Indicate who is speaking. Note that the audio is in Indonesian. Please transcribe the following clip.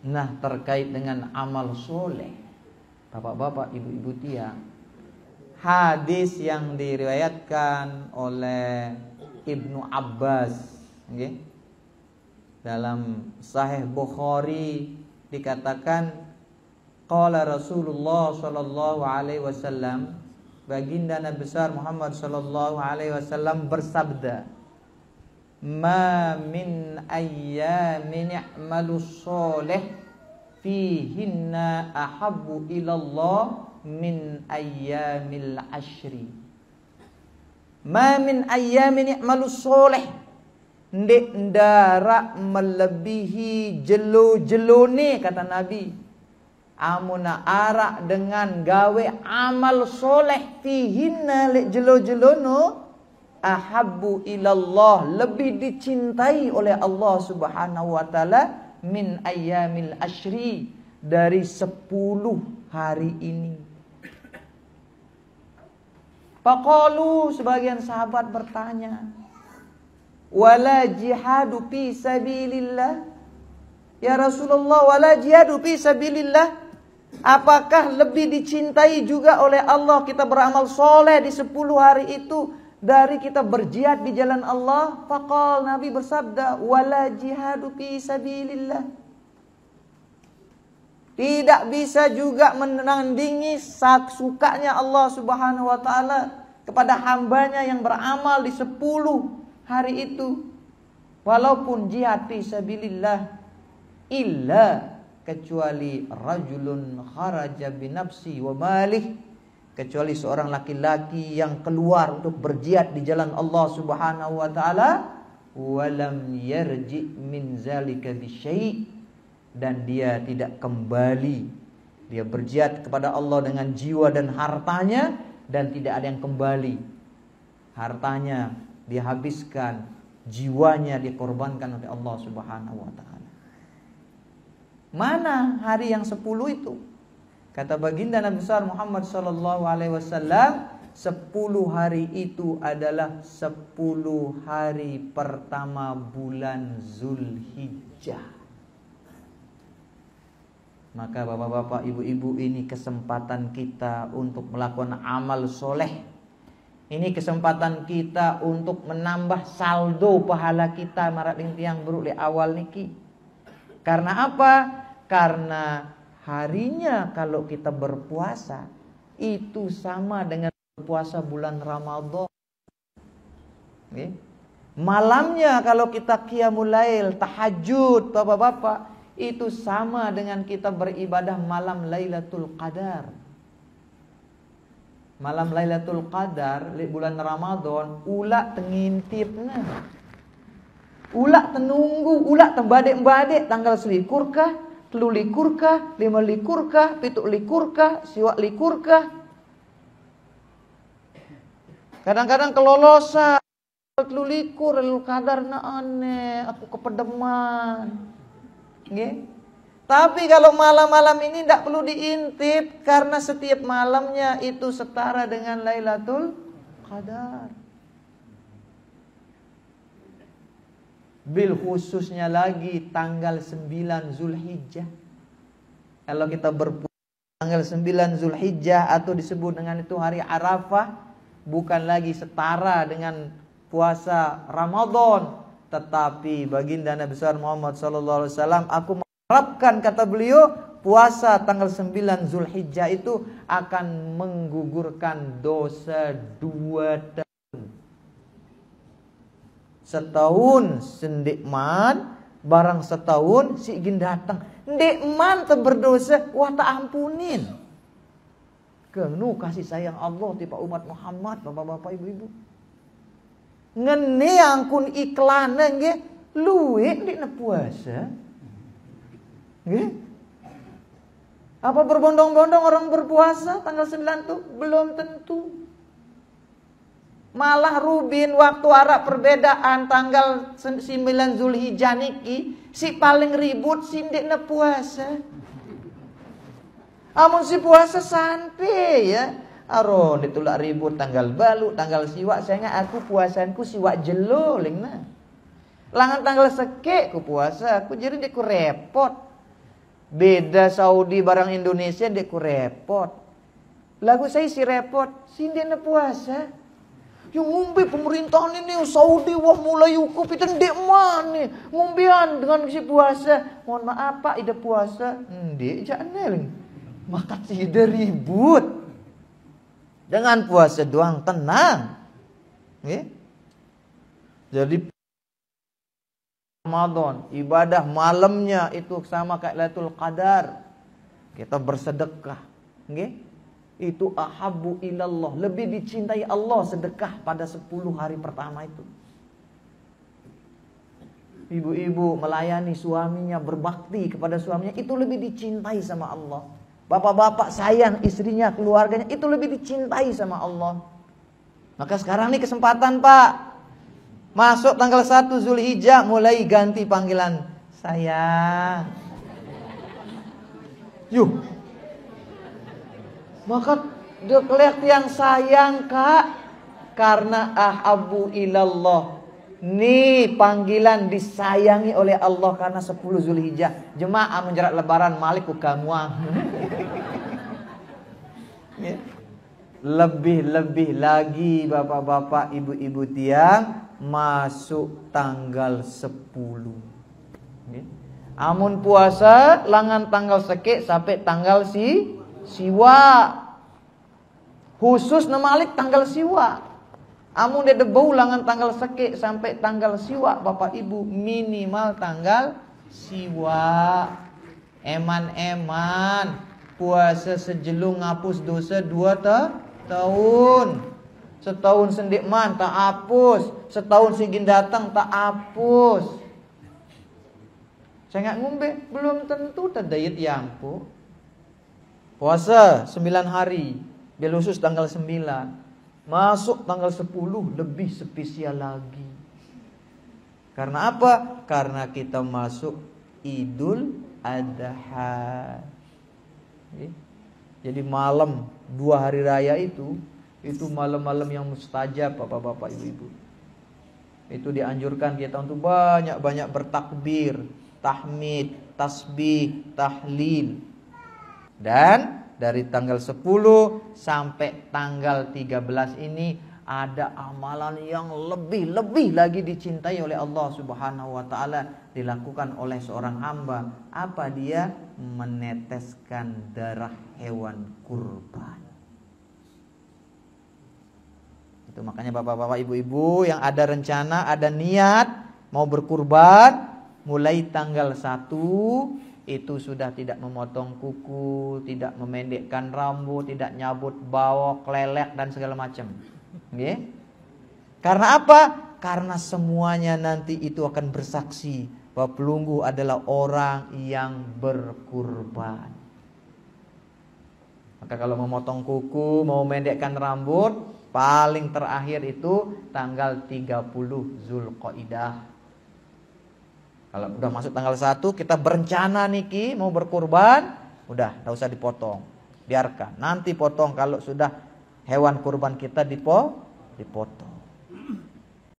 Speaker 1: Nah, terkait dengan amal soleh, bapak-bapak, ibu-ibu tiang, hadis yang diriwayatkan oleh Ibnu Abbas, okay, dalam Sahih Bukhari dikatakan, qala Rasulullah sallallahu alaihi wasallam, baginda Nabi besar Muhammad sallallahu alaihi wasallam bersabda, ma min ayyamin i'malus soleh fihinna ahabbu ilallah min ayyamil ashri. Ma min ayyamin i'malus soleh, ndek ndara melebihi jelo-jelone, kata Nabi, amuna arak dengan gawe amal soleh, fihinna lek jelo-jelono, ahabbu ilallah, lebih dicintai oleh Allah subhanahu wa ta'ala, min ayyamil ashri, dari 10 hari ini. Faqalu, sebagian sahabat bertanya, wala jihadu fi sabilillah, ya Rasulullah, wala jihadu fi sabilillah, apakah lebih dicintai juga oleh Allah kita beramal soleh di 10 hari itu dari kita berjihad di jalan Allah? Faqal, Nabi bersabda, wala jihadu fi sabilillah, tidak bisa juga menandingi sukanya Allah subhanahu wa ta'ala kepada hambanya yang beramal di 10 hari itu, walaupun jihad fi sabilillah, illa, kecuali rajulun kharaja binafsi wa malih, kecuali seorang laki-laki yang keluar untuk berjihad di jalan Allah subhanahu wa ta'ala, walam yarji min zalika bisyai', dan dia tidak kembali, dia berjihad kepada Allah dengan jiwa dan hartanya, dan tidak ada yang kembali, hartanya dihabiskan, jiwanya dikorbankan oleh Allah subhanahu wa ta'ala. Mana hari yang 10 itu? Kata baginda Nabi besar Muhammad sallallahu alaihi wasallam, 10 hari itu adalah 10 hari pertama bulan Zulhijjah. Maka bapak-bapak, ibu-ibu, ini kesempatan kita untuk melakukan amal soleh. Ini kesempatan kita untuk menambah saldo pahala kita marading tiang beruk li awal niki. Karena apa? Karena harinya kalau kita berpuasa itu sama dengan berpuasa bulan Ramadan. Okay. Malamnya kalau kita qiyamul lail, tahajud, bapak-bapak, itu sama dengan kita beribadah malam Lailatul Qadar. Malam Lailatul Qadar di bulan Ramadan, ulak tengintipna, ulak tenunggu, ulak tembadek-badek tanggal selikur kah, telu likur kah, 5 likur kah, 7 likur kah, siwak likur kah. Kadang-kadang kelolosan telu likur Lailatul Qadar na aneh, aku kepedeman. Okay. Tapi kalau malam-malam ini tidak perlu diintip, karena setiap malamnya itu setara dengan Lailatul Qadar. Bil khususnya lagi tanggal 9 Zulhijjah. Kalau kita berpuasa tanggal 9 Zulhijjah, atau disebut dengan itu hari Arafah, bukan lagi setara dengan puasa Ramadan. Tetapi baginda Nabi besar Muhammad sallallahu alaihi wasallam, aku mengharapkan, kata beliau, puasa tanggal 9 Zulhijjah itu akan menggugurkan dosa 2 tahun. Setahun sendikman, barang setahun si ingin datang, ndekman berdosa, wah tak ampunin. Kenu kasih sayang Allah tipe umat Muhammad, bapak-bapak, ibu-ibu. Ngene angkun iklanan nggih, luwe ndek puasa. Nggih. Apa berbondong-bondong orang berpuasa tanggal 9 tuh? Belum tentu. Malah rubin waktu Arab perbedaan tanggal 9 Zulhijjah niki, si paling ribut si ndek puasa. Amun si puasa sampai ya, aron ditulak ribut tanggal balu, tanggal siwak, saya aku puasanku siwak jelo lingna. Langan tanggal seke ku puasa, aku jadi dia ku repot. Beda Saudi barang Indonesia dek ku repot. Lagu saya si repot, sindena puasa. Yang ngumbi pemerintahan ini Saudi wah mulai hukum itu ndek mana ngumbian dengan si puasa. Mohon maaf Pak, ida puasa. Ndek janel. Maka tidak ribut. Dengan puasa doang tenang. Nggih. Jadi Ramadan, ibadah malamnya itu sama kayak Lailatul Qadar. Kita bersedekah, nggih? Itu ahabbu ilallah, lebih dicintai Allah sedekah pada 10 hari pertama itu. Ibu-ibu melayani suaminya, berbakti kepada suaminya, itu lebih dicintai sama Allah. Bapak-bapak sayang istrinya, keluarganya, itu lebih dicintai sama Allah. Maka sekarang nih kesempatan Pak. Masuk tanggal 1 Zulhijjah mulai ganti panggilan sayang. Yuh. Maka dia kelihatan yang sayang Kak. Karena ahabbu ilallah. Nih panggilan disayangi oleh Allah karena 10 Zulhijjah. Jemaah menjerat lebaran malik ku kamuang. Ya. Lebih-lebih lagi bapak-bapak, ibu-ibu tiang masuk tanggal 10. Okay. Amun puasa langan tanggal seke sampai tanggal siwa. Khusus namalik tanggal siwa. Amun de debau langan tanggal seke sampai tanggal siwa bapak ibu minimal tanggal siwa. Eman-eman puasa sejelung ngapus dosa 2 tahun. Setahun sendik man tak hapus. Setahun sigin datang tak hapus. Saya nggak ngumbe, belum tentu terdayat yampu. Puasa 9 hari, bil khusus tanggal 9. Masuk tanggal 10 lebih spesial lagi. Karena apa? Karena kita masuk Idul Adha. Jadi malam 2 hari raya itu malam-malam yang mustajab bapak-bapak ibu-ibu. Itu dianjurkan kita untuk banyak-banyak bertakbir, tahmid, tasbih, tahlil. Dan dari tanggal 10 sampai tanggal 13 ini ada amalan yang lebih lagi dicintai oleh Allah Subhanahu wa taala dilakukan oleh seorang hamba. Apa dia? Meneteskan darah hewan kurban. Itu makanya bapak-bapak ibu-ibu yang ada rencana, ada niat mau berkurban, mulai tanggal 1 itu sudah tidak memotong kuku, tidak memendekkan rambut, tidak nyabut bawok, lelek dan segala macam. Nggih. Karena apa? Karena semuanya nanti itu akan bersaksi bahwa pelunggu adalah orang yang berkurban. Maka kalau memotong kuku, mau memendekkan rambut, paling terakhir itu tanggal 30 Zulqaidah. Kalau udah masuk tanggal 1 kita berencana niki mau berkurban, udah enggak usah dipotong. Biarkan. Nanti potong kalau sudah hewan kurban kita dipotong.